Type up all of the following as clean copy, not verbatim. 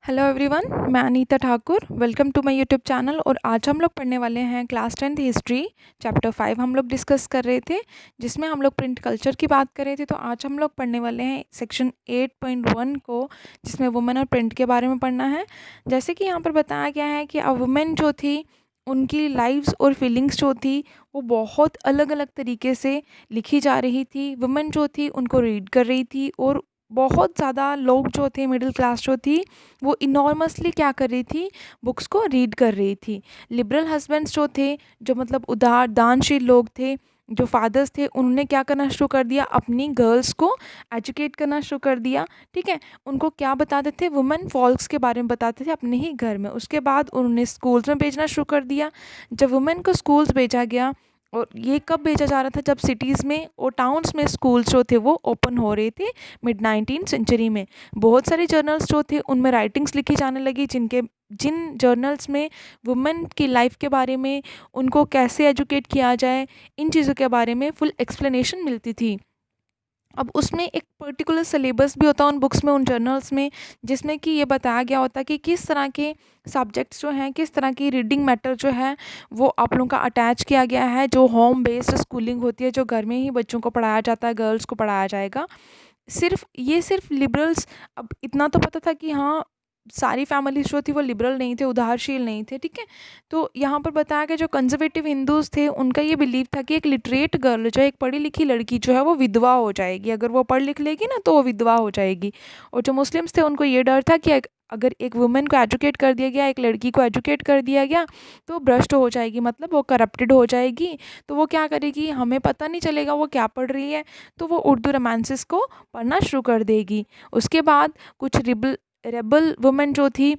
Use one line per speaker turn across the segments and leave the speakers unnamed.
Hello everyone, मैं Anita Thakur. Welcome to my YouTube channel. और आज हम लोग पढ़ने वाले हैं क्लास 10th हिस्ट्री चैप्टर 5 हम लोग डिस्कस कर रहे थे, जिसमें हम लोग प्रिंट कल्चर की बात कर रहे थे। तो आज हम लोग पढ़ने वाले हैं सेक्शन 8.1 को, जिसमें वुमेन और प्रिंट के बारे में पढ़ना है। जैसे कि यहाँ पर बताया गया है कि वुमेन जो थी, उनकी लाइव्स और फीलिंग्स जो थी वो बहुत अलग अलग तरीके से लिखी जा रही थी। वुमेन जो थी उनको रीड कर रही थी, और बहुत ज़्यादा लोग जो थे, मिडिल क्लास जो थी, वो इनॉर्मसली क्या कर रही थी, बुक्स को रीड कर रही थी। लिबरल हस्बैंड्स जो थे, जो मतलब उदार दानशील लोग थे, जो फादर्स थे, उन्होंने क्या करना शुरू कर दिया, अपनी गर्ल्स को एजुकेट करना शुरू कर दिया। ठीक है, उनको क्या बताते थे, वुमेन फॉल्क्स के बारे में बताते थे अपने ही घर में। उसके बाद उन्होंने स्कूल्स में भेजना शुरू कर दिया। जब वुमेन को स्कूल्स भेजा गया, और ये कब भेजा जा रहा था, जब सिटीज़ में और टाउन्स में स्कूल्स जो थे वो ओपन हो रहे थे मिड 19th सेंचुरी में। बहुत सारे जर्नल्स जो थे उनमें राइटिंग्स लिखी जाने लगी, जिन जर्नल्स में वुमेन की लाइफ के बारे में, उनको कैसे एजुकेट किया जाए, इन चीज़ों के बारे में फुल एक्सप्लेनेशन मिलती थी। अब उसमें एक पर्टिकुलर सिलेबस भी होता है उन बुक्स में, उन जर्नल्स में, जिसमें कि ये बताया गया होता है कि किस तरह के सब्जेक्ट्स जो हैं, किस तरह की रीडिंग मैटर जो है वो आप लोगों का अटैच किया गया है। जो होम बेस्ड स्कूलिंग होती है, जो घर में ही बच्चों को पढ़ाया जाता है, गर्ल्स को पढ़ाया जाएगा। सिर्फ लिबरल्स, अब इतना तो पता था कि हाँ, सारी फैमिलीज जो थी वो लिबरल नहीं थे, उदारशील नहीं थे। ठीक है, तो यहाँ पर बताया गया जो कंजर्वेटिव हिंदूज थे, उनका ये बिलीव था कि एक लिटरेट गर्ल जो है, एक पढ़ी लिखी लड़की जो है वो विधवा हो जाएगी। अगर वो पढ़ लिख लेगी ना तो वो विधवा हो जाएगी। और जो मुस्लिम्स थे, उनको ये डर था कि अगर एक वुमेन को एजुकेट कर दिया गया, एक लड़की को एजुकेट कर दिया गया, तो भ्रष्ट हो जाएगी, मतलब वो करप्टेड हो जाएगी। तो वो क्या करेगी, हमें पता नहीं चलेगा वो क्या पढ़ रही है, तो वो उर्दू रोमांसेस को पढ़ना शुरू कर देगी। उसके बाद कुछ रेबल वुमेन जो थी,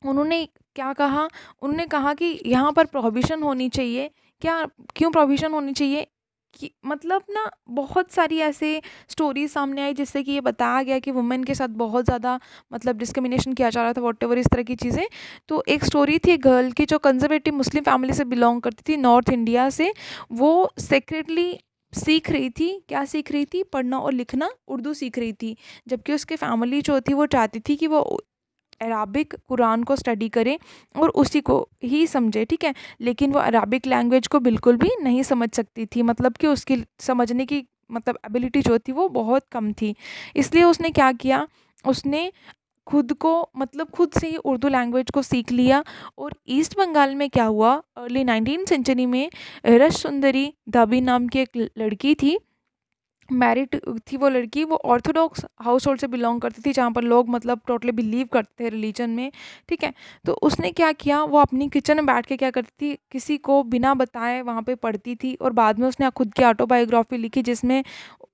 उन्होंने क्या कहा, उन्होंने कहा कि यहाँ पर प्रोहिबिशन होनी चाहिए। क्या, क्यों प्रोहिबिशन होनी चाहिए, कि मतलब ना बहुत सारी ऐसे स्टोरीज सामने आई, जिससे कि ये बताया गया कि वुमेन के साथ बहुत ज़्यादा मतलब डिस्क्रिमिनेशन किया जा रहा था, वॉट एवर इस तरह की चीज़ें। तो एक स्टोरी थी गर्ल की, जो कंजर्वेटिव मुस्लिम फैमिली से बिलोंग करती थी, नॉर्थ इंडिया से। वो सेक्रेटली सीख रही थी, क्या सीख रही थी, पढ़ना और लिखना, उर्दू सीख रही थी। जबकि उसके फैमिली जो थी वो चाहती थी कि वो अराबिक कुरान को स्टडी करे और उसी को ही समझे। ठीक है, लेकिन वो अराबिक लैंग्वेज को बिल्कुल भी नहीं समझ सकती थी, मतलब कि उसकी समझने की मतलब एबिलिटी जो थी वो बहुत कम थी। इसलिए उसने क्या किया, उसने खुद को मतलब खुद से ही उर्दू लैंग्वेज को सीख लिया। और ईस्ट बंगाल में क्या हुआ, अर्ली 19th सेंचुरी में रस सुंदरी दाबी नाम की एक लड़की थी, मैरिड थी वो लड़की। वो ऑर्थोडॉक्स हाउस होल्ड से बिलोंग करती थी, जहाँ पर लोग मतलब टोटली बिलीव करते थे रिलीजन में। ठीक है, तो उसने क्या किया, वो अपनी किचन में बैठ के क्या करती थी, किसी को बिना बताए वहाँ पे पढ़ती थी, और बाद में उसने खुद की ऑटोबायोग्राफी लिखी, जिसमें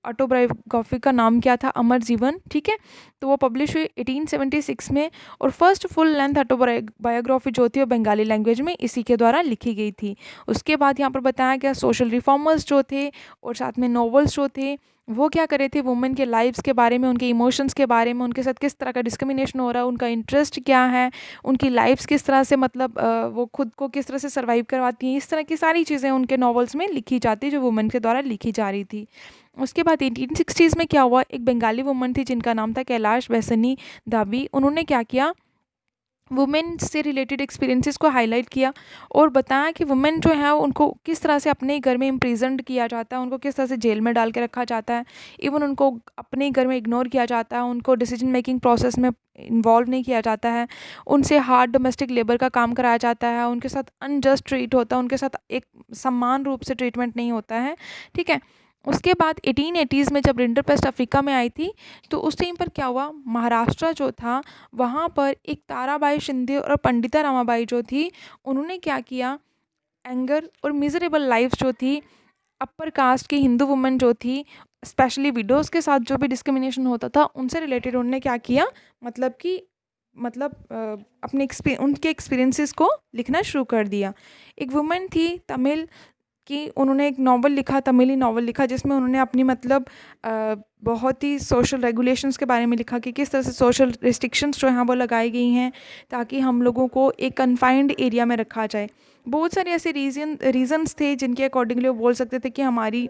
ऑटोबायोग्राफी का नाम क्या था, अमर जीवन। ठीक है, तो वो पब्लिश हुई 1876 में। और फर्स्ट फुल लेंथ ऑटोबायोग्राफी जो थी वो बंगाली लैंग्वेज में इसी के द्वारा लिखी गई थी। उसके बाद यहाँ पर बताया गया सोशल रिफॉर्मर्स जो थे, और साथ में नॉवेल्स जो थे, वो क्या कर रहे थे, वुमेन के लाइफ्स के बारे में, उनके इमोशंस के बारे में, उनके साथ किस तरह का डिस्क्रिमिनेशन हो रहा है, उनका इंटरेस्ट क्या है, उनकी लाइफ्स किस तरह से मतलब वो खुद को किस तरह से सर्वाइव करवाती हैं, इस तरह की सारी चीज़ें उनके नॉवेल्स में लिखी जाती, जो वुमेन के द्वारा लिखी जा रही थी। उसके बाद 1860s में क्या हुआ, एक बंगाली वुमन थी जिनका नाम था कैलाश वैसनी दाबी। उन्होंने क्या किया, वुमेन से रिलेटेड एक्सपीरियंसेस को हाईलाइट किया, और बताया कि वुमेन जो है उनको किस तरह से अपने घर में इम्प्रिजन्ड किया जाता है, उनको किस तरह से जेल में डाल के रखा जाता है, इवन उनको अपने घर में इग्नोर किया जाता है, उनको डिसीजन मेकिंग प्रोसेस में इन्वॉल्व नहीं किया जाता है, उनसे हार्ड डोमेस्टिक लेबर का काम कराया जाता है, उनके साथ अनजस्ट ट्रीट होता है, उनके साथ एक समान रूप से ट्रीटमेंट नहीं होता है। ठीक है, उसके बाद 1880s में जब रिंडरपेस्ट अफ्रीका में आई थी, तो उस टाइम पर क्या हुआ, महाराष्ट्र जो था, वहाँ पर एक ताराबाई शिंदे और पंडिता रमाबाई जो थी, उन्होंने क्या किया, एंगर और मिजरेबल लाइफ जो थी, अपर कास्ट की हिंदू वुमेन जो थी, स्पेशली विडोज़ के साथ जो भी डिस्क्रिमिनेशन होता था, उनसे रिलेटेड उन्होंने क्या किया, मतलब कि मतलब अपने उनके एक्सपीरियंसेस को लिखना शुरू कर दिया। एक वुमेन थी तमिल कि उन्होंने एक नॉवल लिखा, तमिली नॉवल लिखा, जिसमें उन्होंने अपनी मतलब बहुत ही सोशल रेगुलेशंस के बारे में लिखा, कि किस तरह से सोशल रिस्ट्रिक्शंस जो हैं वो लगाई गई हैं, ताकि हम लोगों को एक कन्फाइंड एरिया में रखा जाए। बहुत सारे ऐसे रीजन्स थे जिनके अकॉर्डिंगली वो बोल सकते थे कि हमारी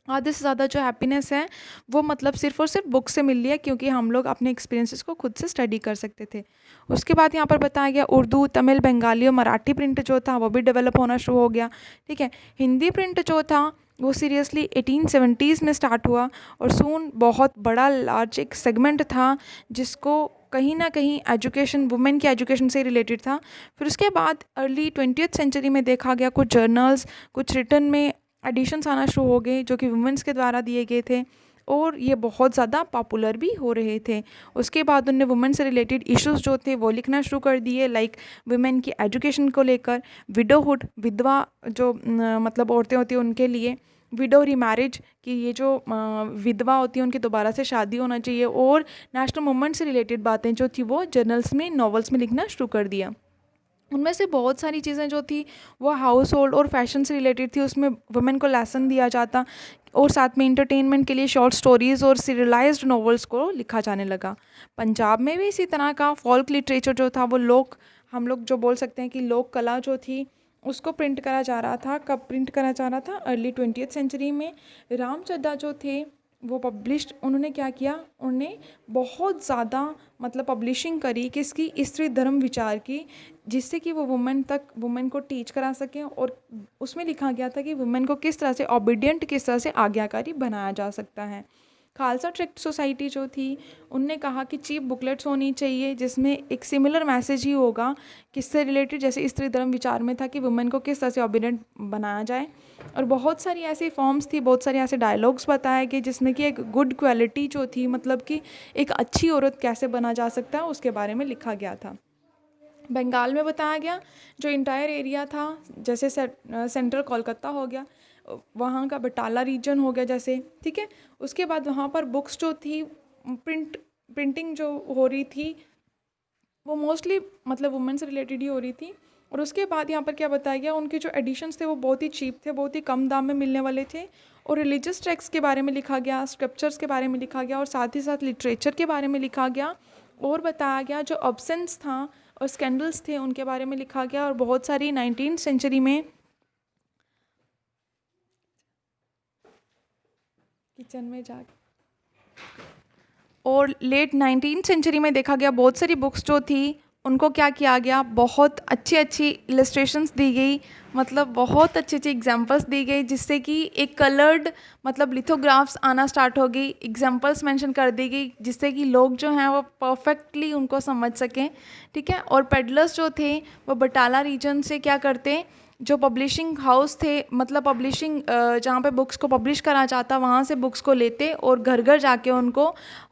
आधे से ज़्यादा जो हैप्पीनेस है वो मतलब सिर्फ़ और सिर्फ बुक से मिल रही है, क्योंकि हम लोग अपने एक्सपीरियंसेस को खुद से स्टडी कर सकते थे। उसके बाद यहाँ पर बताया गया उर्दू, तमिल, बंगाली और मराठी प्रिंट जो था वो भी डेवलप होना शुरू हो गया। ठीक है, हिंदी प्रिंट जो था वो सीरियसली 1870s में स्टार्ट हुआ और सून बहुत बड़ा लार्ज एक सेगमेंट था जिसको कहीं ना कहीं एजुकेशन, वुमेन की एजुकेशन से रिलेटेड था। फिर उसके बाद अर्ली 20th सेंचुरी में देखा गया कुछ जर्नल्स, कुछ रिटर्न में एडिशंस आना शुरू हो गए जो कि वुमेंस के द्वारा दिए गए थे और ये बहुत ज़्यादा पॉपुलर भी हो रहे थे। उसके बाद उनने वुमेन से रिलेटेड इश्यूज जो थे वो लिखना शुरू कर दिए, लाइक वुमेन की एजुकेशन को लेकर, विडोहुड, विधवा जो मतलब औरतें होती हैं उनके लिए, विडो रीमैरिज कि ये जो विधवा होती है उनकी दोबारा से शादी होना चाहिए, और नेशनल मूवमेंट से रिलेटेड बातें जो थी वो जर्नल्स में, नॉवेल्स में लिखना शुरू कर दिया। उनमें से बहुत सारी चीज़ें जो थी वो हाउस होल्ड और फैशन से रिलेटेड थी, उसमें वुमेन को लेसन दिया जाता और साथ में इंटरटेनमेंट के लिए शॉर्ट स्टोरीज़ और सीरियलाइज्ड नॉवेल्स को लिखा जाने लगा। पंजाब में भी इसी तरह का फोल्क लिटरेचर जो था वो लोक, हम लोग जो बोल सकते हैं कि लोक कला जो थी उसको प्रिंट करा जा रहा था। कब प्रिंट करा जा रहा था? अर्ली 20th सेंचुरी में। रामचड्ढा जो थे वो पब्लिश्ड, उन्होंने क्या किया, उन्होंने बहुत ज़्यादा मतलब पब्लिशिंग करी किसकी, स्त्री धर्म विचार की, जिससे कि वो वुमेन को टीच करा सकें। और उसमें लिखा गया था कि वुमेन को किस तरह से ओबीडियंट, किस तरह से आज्ञाकारी बनाया जा सकता है। खालसा ट्रैक्ट सोसाइटी जो थी उनने कहा कि चीप बुकलेट्स होनी चाहिए जिसमें एक सिमिलर मैसेज ही होगा, किससे रिलेटेड, जैसे स्त्री धर्म विचार में था कि वुमेन को किस तरह से ओबीडियंट बनाया जाए। और बहुत सारी ऐसी फॉर्म्स थी, बहुत सारे ऐसे डायलॉग्स बताए गए जिसमें कि एक गुड क्वालिटी जो थी, मतलब कि एक अच्छी औरत कैसे बना जा सकता है, उसके बारे में लिखा गया था। बंगाल में बताया गया जो इंटायर एरिया था, जैसे सेंट्रल कोलकाता हो गया, वहाँ का बटाला रीजन हो गया जैसे, ठीक है। उसके बाद वहाँ पर बुक्स जो थी, प्रिंटिंग जो हो रही थी वो मोस्टली मतलब वुमेन से रिलेटेड ही हो रही थी। और उसके बाद यहाँ पर क्या बताया गया, उनके जो एडिशंस थे वो बहुत ही चीप थे, बहुत ही कम दाम में मिलने वाले थे। और रिलीजियस टेक्स्ट के बारे में लिखा गया, स्क्रिप्चर्स के बारे में लिखा गया और साथ ही साथ लिटरेचर के बारे में लिखा गया। और बताया गया जो ऑब्सेंस था और स्कैंडल्स थे उनके बारे में लिखा गया। और बहुत सारी 19th सेंचुरी में किचन में जा और लेट 19th सेंचुरी में देखा गया बहुत सारी बुक्स जो थी उनको क्या किया गया, बहुत अच्छी अच्छी इलस्ट्रेशंस दी गई, मतलब बहुत अच्छी अच्छी एग्जांपल्स दी गई, जिससे कि एक कलर्ड मतलब लिथोग्राफ्स आना स्टार्ट हो गई, एग्जांपल्स मेंशन कर दी गई, जिससे कि लोग जो हैं वो परफेक्टली उनको समझ सकें। ठीक है। और पेडलर्स जो थे वो बटाला रीजन से क्या करते, जो पब्लिशिंग हाउस थे, मतलब पब्लिशिंग जहाँ पे बुक्स को पब्लिश करा जाता वहाँ से बुक्स को लेते और घर घर जाके उनको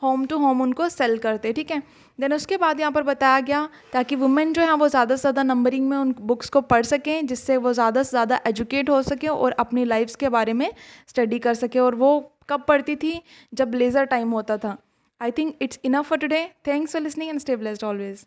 होम टू होम उनको सेल करते। ठीक है। देन उसके बाद यहाँ पर बताया गया ताकि वुमेन जो है वो ज़्यादा से ज़्यादा नंबरिंग में उन बुक्स को पढ़ सकें, जिससे वो ज़्यादा से ज़्यादा एजुकेट हो सके और अपनी लाइफ्स के बारे में स्टडी कर सके। और वो कब पढ़ती थी? जब लेज़र टाइम होता था। I think it's enough for today. Thanks for listening and stay blessed always.